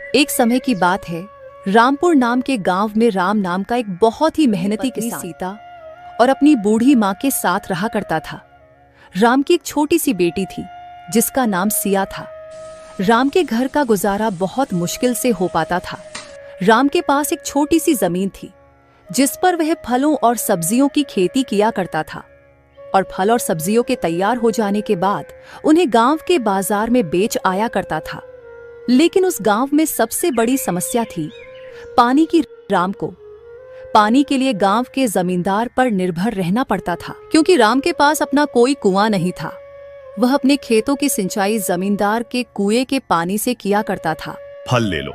एक समय की बात है, रामपुर नाम के गांव में राम नाम का एक बहुत ही मेहनती किसान सीता और अपनी बूढ़ी माँ के साथ रहा करता था। राम की एक छोटी सी बेटी थी जिसका नाम सिया था। राम के घर का गुजारा बहुत मुश्किल से हो पाता था। राम के पास एक छोटी सी जमीन थी जिस पर वह फलों और सब्जियों की खेती किया करता था और फल और सब्जियों के तैयार हो जाने के बाद उन्हें गांव के बाजार में बेच आया करता था। लेकिन उस गांव में सबसे बड़ी समस्या थी पानी की। राम को पानी के लिए गांव के जमींदार पर निर्भर रहना पड़ता था, क्योंकि राम के पास अपना कोई कुआं नहीं था। वह अपने खेतों की सिंचाई जमींदार के कुएं के पानी से किया करता था। फल ले लो,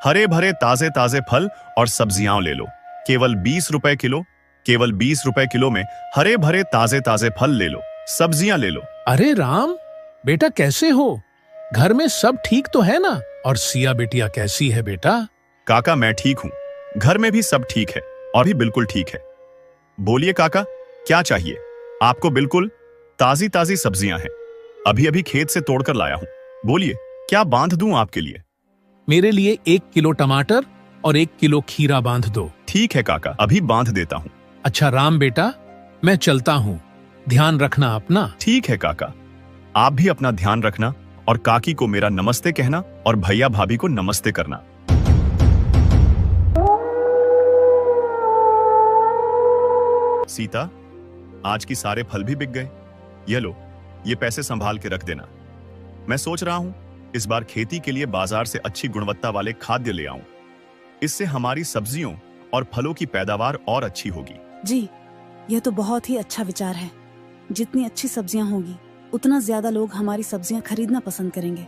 हरे भरे ताजे ताजे फल और सब्जियां ले लो, केवल 20 रुपए किलो। केवल 20 रुपए किलो में हरे भरे ताजे ताजे फल ले लो, सब्जियां ले लो। अरे राम बेटा, कैसे हो? घर में सब ठीक तो है ना? और सिया बेटिया कैसी है बेटा? काका मैं ठीक हूँ, घर में भी सब ठीक है और भी बिल्कुल ठीक है। बोलिए काका, क्या चाहिए आपको? बिल्कुल ताजी ताजी सब्जियां हैं, अभी अभी खेत से तोड़कर लाया हूँ। बोलिए क्या बांध दूं आपके लिए? मेरे लिए 1 किलो टमाटर और 1 किलो खीरा बांध दो। ठीक है काका, अभी बांध देता हूँ। अच्छा राम बेटा, मैं चलता हूँ, ध्यान रखना अपना। ठीक है काका, आप भी अपना ध्यान रखना और काकी को मेरा नमस्ते कहना और भैया भाभी को नमस्ते करना। सीता, आज की सारे फल भी बिक गए। ये लो, ये पैसे संभाल के रख देना। मैं सोच रहा हूँ इस बार खेती के लिए बाजार से अच्छी गुणवत्ता वाले खाद्य ले आऊं। इससे हमारी सब्जियों और फलों की पैदावार और अच्छी होगी। जी, यह तो बहुत ही अच्छा विचार है। जितनी अच्छी सब्जियां होगी उतना ज्यादा लोग हमारी सब्जियां खरीदना पसंद करेंगे,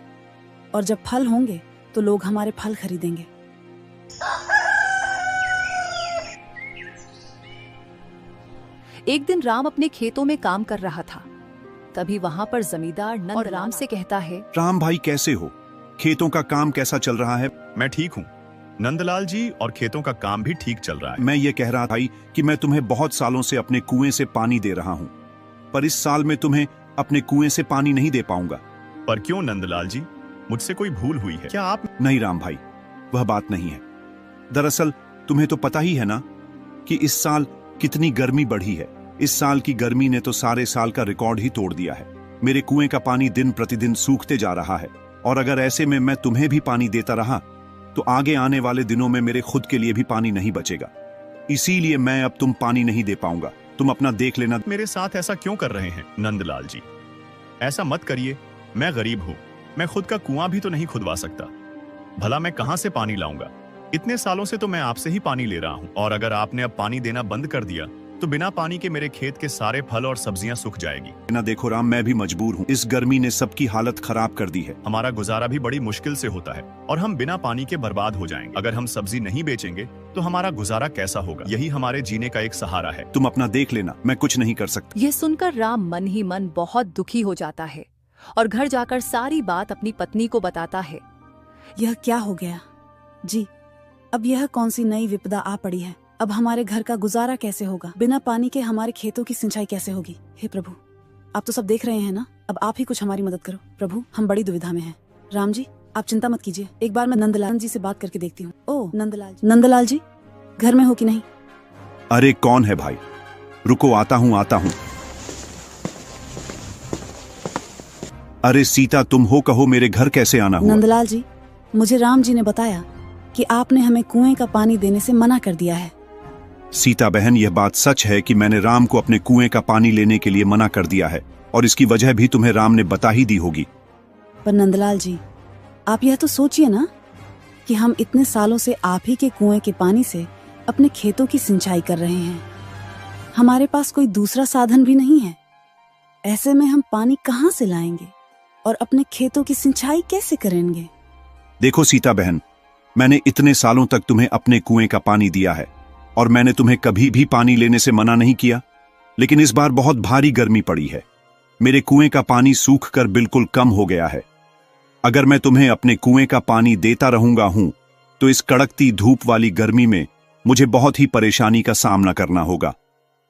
और जब फल होंगे तो लोग हमारे फल खरीदेंगे। एक दिन राम अपने खेतों में काम कर रहा था। तभी वहां पर जमींदार नंद राम से कहता है, राम भाई कैसे हो? खेतों का काम कैसा चल रहा है? मैं ठीक हूँ नंदलाल जी, और खेतों का काम भी ठीक चल रहा है। मैं ये कह रहा था कि मैं तुम्हें बहुत सालों से अपने कुएं से पानी दे रहा हूँ, पर इस साल मैं तुम्हें अपने कुएं से पानी नहीं दे पाऊंगा। पर क्यों नंदलाल जी, मुझसे कोई भूल हुई है क्या? आप नहीं राम भाई, वह बात नहीं है। दरअसल तुम्हें तो पता ही है ना कि इस साल कितनी गर्मी बढ़ी है। इस साल की गर्मी ने तो सारे साल का रिकॉर्ड ही तोड़ दिया है। मेरे कुएं का पानी दिन प्रतिदिन सूखते जा रहा है, और अगर ऐसे में मैं तुम्हें भी पानी देता रहा तो आगे आने वाले दिनों में मेरे खुद के लिए भी पानी नहीं बचेगा। इसीलिए मैं अब तुम पानी नहीं दे पाऊंगा। तुम अपना देख लेना। मेरे साथ ऐसा क्यों कर रहे हैं नंदलाल जी? ऐसा मत करिए, मैं गरीब हूँ, मैं खुद का कुआं भी तो नहीं खुदवा सकता। भला मैं कहां से पानी लाऊंगा? इतने सालों से तो मैं आपसे ही पानी ले रहा हूँ, और अगर आपने अब पानी देना बंद कर दिया तो बिना पानी के मेरे खेत के सारे फल और सब्जियां सूख जाएगी। ना देखो राम, मैं भी मजबूर हूँ। इस गर्मी ने सबकी हालत खराब कर दी है। हमारा गुजारा भी बड़ी मुश्किल से होता है और हम बिना पानी के बर्बाद हो जाएंगे। अगर हम सब्जी नहीं बेचेंगे तो हमारा गुजारा कैसा होगा? यही हमारे जीने का एक सहारा है। तुम अपना देख लेना, मैं कुछ नहीं कर सकता। यह सुनकर राम मन ही मन बहुत दुखी हो जाता है और घर जाकर सारी बात अपनी पत्नी को बताता है। यह क्या हो गया जी? अब यह कौन सी नई विपदा आ पड़ी है? अब हमारे घर का गुजारा कैसे होगा? बिना पानी के हमारे खेतों की सिंचाई कैसे होगी? हे प्रभु, आप तो सब देख रहे हैं ना, अब आप ही कुछ हमारी मदद करो। प्रभु, हम बड़ी दुविधा में हैं। राम जी, आप चिंता मत कीजिए, एक बार मैं नंदलाल जी से बात करके देखती हूँ। ओह नंदलाल जी घर में हो कि नहीं? अरे कौन है भाई? रुको, आता हूँ। अरे सीता, तुम हो, कहो मेरे घर कैसे आना हुआ? नंदलाल जी, मुझे राम जी ने बताया कि आपने हमें कुएं का पानी देने से मना कर दिया है। सीता बहन, यह बात सच है कि मैंने राम को अपने कुएं का पानी लेने के लिए मना कर दिया है, और इसकी वजह भी तुम्हें राम ने बता ही दी होगी। पर नंदलाल जी, आप यह तो सोचिए ना कि हम इतने सालों से आप ही के कुएं के पानी से अपने खेतों की सिंचाई कर रहे हैं। हमारे पास कोई दूसरा साधन भी नहीं है। ऐसे में हम पानी कहाँ से लाएंगे और अपने खेतों की सिंचाई कैसे करेंगे? देखो सीता बहन, मैंने इतने सालों तक तुम्हें अपने कुएं का पानी दिया है, और मैंने तुम्हें कभी भी पानी लेने से मना नहीं किया। लेकिन इस बार बहुत भारी गर्मी पड़ी है। मेरे कुएं का पानी सूख कर बिल्कुल कम हो गया है। अगर मैं तुम्हें अपने कुएं का पानी देता रहूंगा तो इस कड़कती धूप वाली गर्मी में मुझे बहुत ही परेशानी का सामना करना होगा,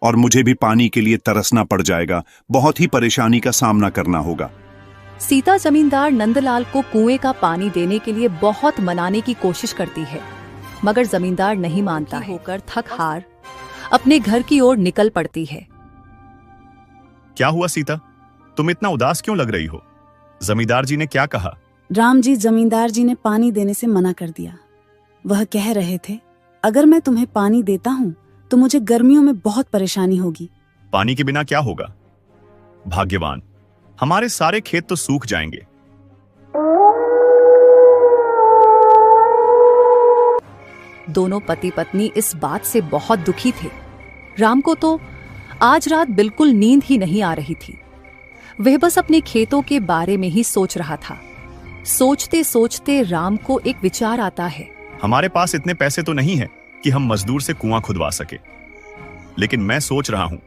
और मुझे भी पानी के लिए तरसना पड़ जाएगा। बहुत ही परेशानी का सामना करना होगा। सीता जमींदार नंदलाल को कुएं का पानी देने के लिए बहुत मनाने की कोशिश करती है, मगर जमींदार नहीं मानता है। होकर थक हार अपने घर की ओर निकल पड़ती है। क्या हुआ सीता, तुम इतना उदास क्यों लग रही हो? जमींदार जी ने क्या कहा? राम जी, जमींदार जी ने पानी देने से मना कर दिया। वह कह रहे थे, अगर मैं तुम्हें पानी देता हूँ तो मुझे गर्मियों में बहुत परेशानी होगी। पानी के बिना क्या होगा? भाग्यवान, हमारे सारे खेत तो सूख जाएंगे। दोनों पति पत्नी इस बात से बहुत दुखी थे। राम को तो आज रात बिल्कुल नींद ही नहीं आ रही थी। वह बस अपने खेतों के बारे में ही सोच रहा था। सोचते सोचते राम को एक विचार आता है। हमारे पास इतने पैसे तो नहीं है कि हम मजदूर से कुआं खुदवा सके, लेकिन मैं सोच रहा हूं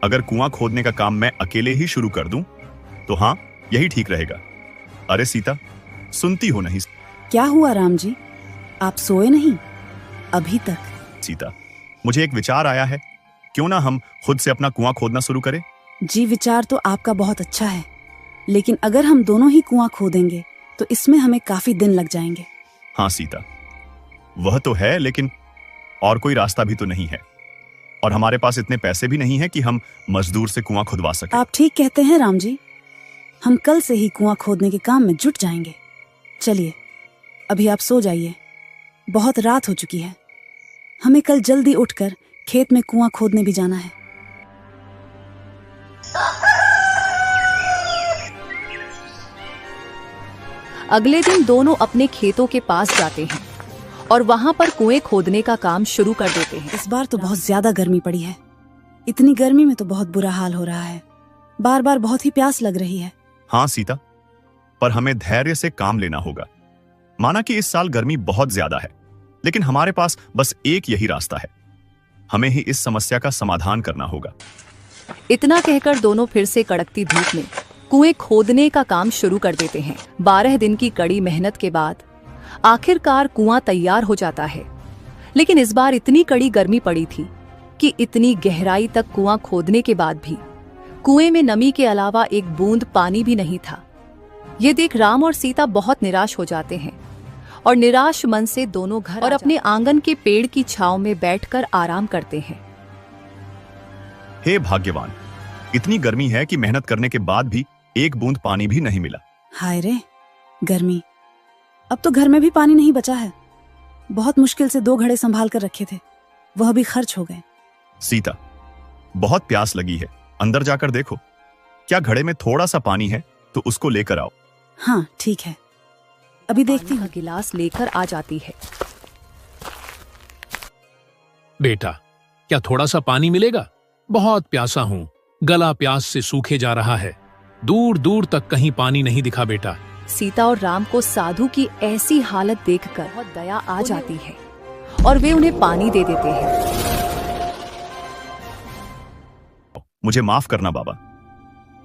अगर कुआं खोदने का काम मैं अकेले ही शुरू कर दूं तो हाँ, यही ठीक रहेगा। अरे सीता, सुनती हो नहीं? क्या हुआ राम जी, आप सोए नहीं अभी तक? सीता, मुझे एक विचार आया है, क्यों ना हम खुद से अपना कुआं खोदना शुरू करें? जी, विचार तो आपका बहुत अच्छा है, लेकिन अगर हम दोनों ही कुआं खोदेंगे तो इसमें हमें काफी दिन लग जाएंगे। हाँ सीता, वह तो है, लेकिन और कोई रास्ता भी तो नहीं है, और हमारे पास इतने पैसे भी नहीं है कि हम मजदूर से कुआं खुदवा सकें। आप ठीक कहते हैं राम जी, हम कल से ही कुआं खोदने के काम में जुट जाएंगे। चलिए, अभी आप सो जाइए, बहुत रात हो चुकी है। हमें कल जल्दी उठकर खेत में कुआं खोदने भी जाना है। अगले दिन दोनों अपने खेतों के पास जाते हैं और वहां पर कुएं खोदने का काम शुरू कर देते हैं। इस बार तो बहुत ज्यादा गर्मी पड़ी है। इतनी गर्मी में तो बहुत बुरा हाल हो रहा है। बार बार बहुत ही प्यास लग रही है। हाँ सीता, पर हमें धैर्य से काम लेना होगा। माना कि इस साल गर्मी बहुत ज्यादा है, लेकिन हमारे पास बस एक यही रास्ता है। हमें ही इस समस्या का समाधान करना होगा। इतना कहकर दोनों फिर से कड़कती धूप में कुएं खोदने का काम शुरू कर देते हैं। 12 दिन की कड़ी मेहनत के बाद आखिरकार कुआं तैयार हो जाता है, लेकिन इस बार इतनी कड़ी गर्मी पड़ी थी कि इतनी गहराई तक कुआं खोदने के बाद भी कुएं में नमी के अलावा एक बूंद पानी भी नहीं था। ये देख राम और सीता बहुत निराश हो जाते हैं और निराश मन से दोनों घर और अपने आंगन के पेड़ की छांव में बैठकर आराम करते हैं। हे भाग्यवान, इतनी गर्मी है कि मेहनत करने के बाद भी एक बूंद पानी भी नहीं मिला। हाय रे गर्मी, अब तो घर में भी पानी नहीं बचा है। बहुत मुश्किल से 2 घड़े संभाल कर रखे थे, वह भी खर्च हो गए। सीता, बहुत प्यास लगी है, अंदर जाकर देखो, क्या घड़े में थोड़ा सा पानी है तो उसको लेकर आओ। हाँ ठीक है, अभी देखती हूँ। गिलास लेकर आ जाती है। बेटा, क्या थोड़ा सा पानी मिलेगा? बहुत प्यासा हूं, गला प्यास से सूखे जा रहा है। दूर दूर तक कहीं पानी नहीं दिखा बेटा। सीता और राम को साधु की ऐसी हालत देखकर बहुत दया आ जाती है और वे उन्हें पानी दे देते हैं। मुझे माफ करना बाबा,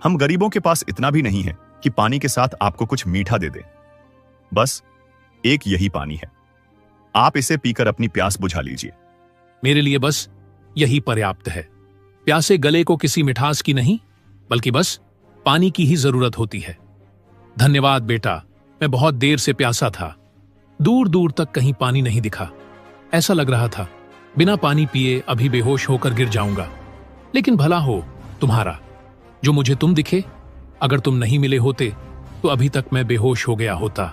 हम गरीबों के पास इतना भी नहीं है कि पानी के साथ आपको कुछ मीठा दे दे। बस एक यही पानी है, आप इसे पीकर अपनी प्यास बुझा लीजिए। मेरे लिए बस यही पर्याप्त है। प्यासे गले को किसी मिठास की नहीं, बल्कि बस पानी की ही जरूरत होती है। धन्यवाद बेटा, मैं बहुत देर से प्यासा था। दूर दूर तक कहीं पानी नहीं दिखा। ऐसा लग रहा था बिना पानी पिए अभी बेहोश होकर गिर जाऊंगा। लेकिन भला हो तुम्हारा, जो मुझे तुम दिखे। अगर तुम नहीं मिले होते तो अभी तक मैं बेहोश हो गया होता।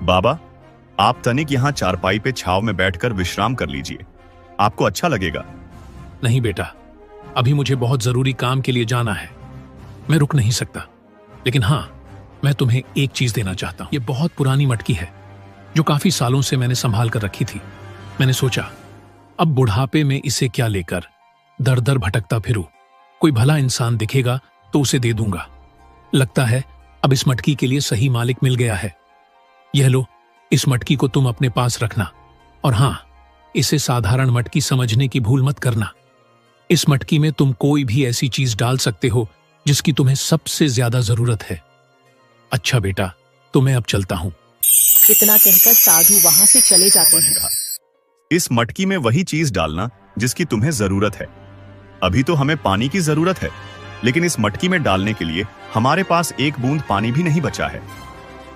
बाबा, आप तनिक यहां चारपाई पे छाव में बैठकर विश्राम कर लीजिए, आपको अच्छा लगेगा। नहीं बेटा, अभी मुझे बहुत जरूरी काम के लिए जाना है, मैं रुक नहीं सकता। लेकिन हाँ, मैं तुम्हें एक चीज देना चाहता हूं। ये बहुत पुरानी मटकी है जो काफी सालों से मैंने संभाल कर रखी थी। मैंने सोचा अब बुढ़ापे में इसे क्या लेकर दर दर भटकता फिरूं। कोई भला इंसान दिखेगा तो उसे दे दूंगा। लगता है अब इस मटकी के लिए सही मालिक मिल गया है। यह लो, इस मटकी को तुम अपने पास रखना। और हाँ, इसे साधारण मटकी समझने की भूल मत करना। इस मटकी में तुम कोई भी ऐसी चीज डाल सकते हो जिसकी तुम्हें सबसे ज्यादा जरूरत है। अच्छा बेटा, तो मैं अब चलता हूं। इतना कहकर साधु वहां से चले जाते हैं। इस मटकी में वही चीज डालना जिसकी तुम्हें जरूरत है। अभी तो हमें पानी की जरूरत है, लेकिन इस मटकी में डालने के लिए हमारे पास एक बूंद पानी भी नहीं बचा है।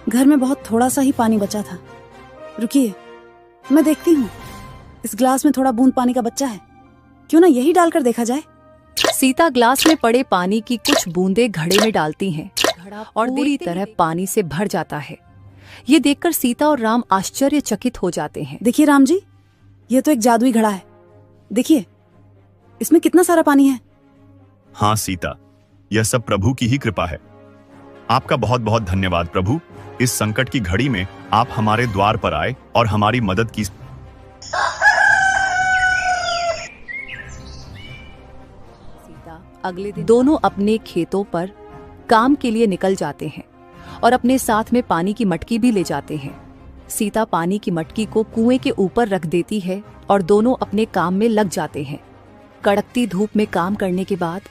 घर में बहुत थोड़ा सा ही पानी बचा था। रुकिए, मैं देखती हूँ। इस ग्लास में थोड़ा बूंद पानी का बच्चा है, क्यों ना यही डालकर देखा जाए। सीता ग्लास में पड़े पानी की कुछ बूंदें घड़े में डालती हैं और पूरी तरह पानी से भर जाता है। ये देखकर सीता और राम आश्चर्यचकित हो जाते हैं। देखिए राम जी, ये तो एक जादुई घड़ा है। देखिए, इसमें कितना सारा पानी है। हाँ सीता, यह सब प्रभु की ही कृपा है। आपका बहुत बहुत धन्यवाद प्रभु। इस संकट की घड़ी में आप हमारे द्वार पर आए और हमारी मदद की। अगले दिन दोनों अपने खेतों पर काम के लिए निकल जाते हैं और अपने साथ में पानी की मटकी भी ले जाते हैं। सीता पानी की मटकी को कुएं के ऊपर रख देती है और दोनों अपने काम में लग जाते हैं। कड़कती धूप में काम करने के बाद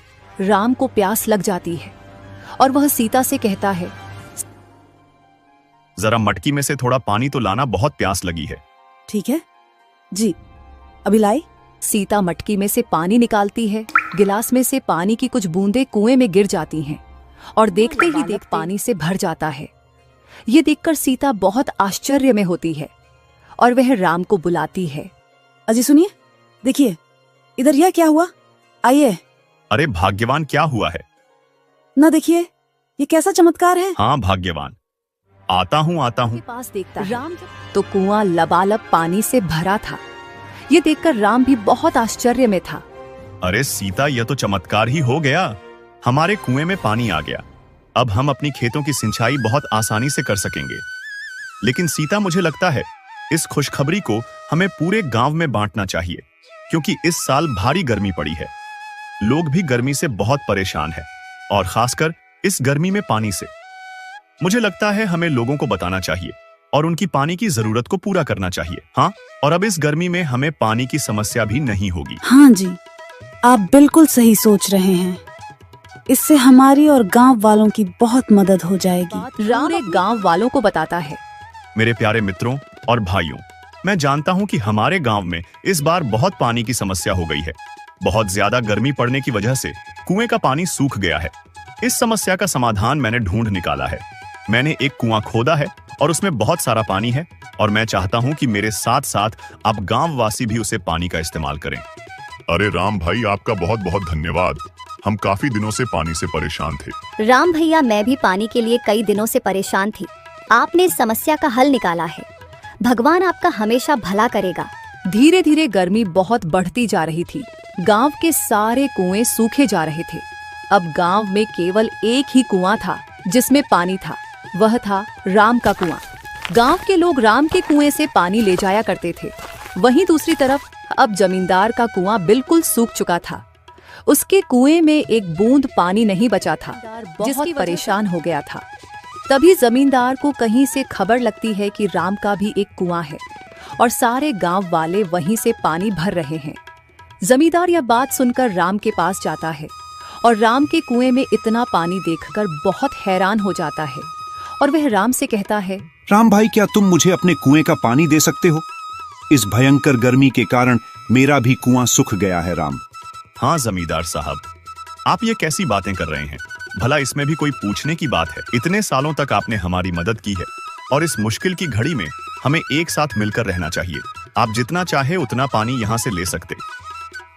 राम को प्यास लग जाती है और वह सीता से कहता है, जरा मटकी में से थोड़ा पानी तो लाना, बहुत प्यास लगी है। ठीक है जी, अभी लाई। सीता मटकी में से पानी निकालती है। गिलास में से पानी की कुछ बूंदें कुएं में गिर जाती हैं और देखते ही देख पानी से भर जाता है। ये देखकर सीता बहुत आश्चर्य में होती है और वह राम को बुलाती है। अजी सुनिए, देखिए इधर, यह क्या हुआ? आइए। अरे भाग्यवान, क्या हुआ है? ना देखिए, ये कैसा चमत्कार है। हाँ भाग्यवान, आता हूँ। के पास देखता है राम तो कुआं लबालब पानी से भरा था। ये देखकर राम भी बहुत आश्चर्य में था। अरे सीता, यह तो चमत्कार ही हो गया। हमारे कुएं में पानी आ गया। अब हम अपनी खेतों की सिंचाई बहुत आसानी से कर सकेंगे। लेकिन सीता, मुझे लगता है इस खुशखबरी को हमें पूरे गांव में बांटना चाहिए, क्योंकि इस साल भारी गर्मी पड़ी है। लोग भी गर्मी से बहुत परेशान हैं, और खासकर इस गर्मी में पानी से। मुझे लगता है हमें लोगों को बताना चाहिए और उनकी पानी की जरूरत को पूरा करना चाहिए। हाँ, और अब इस गर्मी में हमें पानी की समस्या भी नहीं होगी। हाँ जी, आप बिल्कुल सही सोच रहे हैं। इससे हमारी और गांव वालों की बहुत मदद हो जाएगी। राम एक गांव वालों को बताता है। मेरे प्यारे मित्रों और भाइयों, मैं जानता हूं कि हमारे गांव में इस बार बहुत पानी की समस्या हो गई है। बहुत ज्यादा गर्मी पड़ने की वजह से कुएं का पानी सूख गया है। इस समस्या का समाधान मैंने ढूंढ निकाला है। मैंने एक कुआं खोदा है और उसमें बहुत सारा पानी है, और मैं चाहता हूं कि मेरे साथ साथ आप गांव वासी भी उसे पानी का इस्तेमाल करें। अरे राम भाई, आपका बहुत बहुत धन्यवाद। हम काफी दिनों से पानी से परेशान थे। राम भैया, मैं भी पानी के लिए कई दिनों से परेशान थी। आपने इस समस्या का हल निकाला है। भगवान आपका हमेशा भला करेगा। धीरे धीरे गर्मी बहुत बढ़ती जा रही थी। गांव के सारे कुएं सूखे जा रहे थे। अब गांव में केवल एक ही कुआं था जिसमें पानी था। वह था राम का कुआं। गांव के लोग राम के कुएं से पानी ले जाया करते थे। वहीं दूसरी तरफ अब जमींदार का कुआं बिल्कुल सूख चुका था। उसके कुएं में एक बूंद पानी नहीं बचा था, जिसकी परेशान हो गया था। तभी जमींदार को कहीं से खबर लगती है कि राम का भी एक कुआं है और सारे गांव वाले वहीं से पानी भर रहे हैं। जमींदार यह बात सुनकर राम के पास जाता है और राम के कुएं में इतना पानी देखकर बहुत हैरान हो जाता है और वह राम से कहता है, राम भाई, क्या तुम मुझे अपने कुएं का पानी दे सकते हो? इस भयंकर गर्मी के कारण मेरा भी कुआं सूख गया है राम। हाँ जमींदार साहब, आप ये कैसी बातें कर रहे हैं? भला इसमें भी कोई पूछने की बात है? इतने सालों तक आपने हमारी मदद की है और इस मुश्किल की घड़ी में हमें एक साथ मिलकर रहना चाहिए। आप जितना चाहे उतना पानी यहाँ से ले सकते।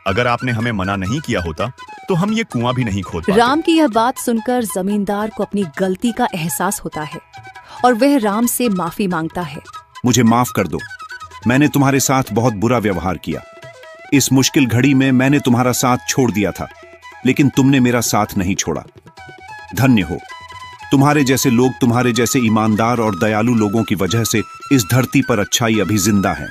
अगर आपने हमें मना नहीं किया होता तो हम ये कुआं भी नहीं खोद पाते। राम की यह बात सुनकर जमींदार को अपनी गलती का एहसास होता है और वह राम से माफी मांगता है। मुझे माफ कर दो, मैंने तुम्हारे साथ बहुत बुरा व्यवहार किया। इस मुश्किल घड़ी में मैंने तुम्हारा साथ छोड़ दिया था, लेकिन तुमने मेरा साथ नहीं छोड़ा। धन्य हो, तुम्हारे जैसे लोग, तुम्हारे जैसे ईमानदार और दयालु लोगों की वजह से इस धरती पर अच्छाई अभी जिंदा है।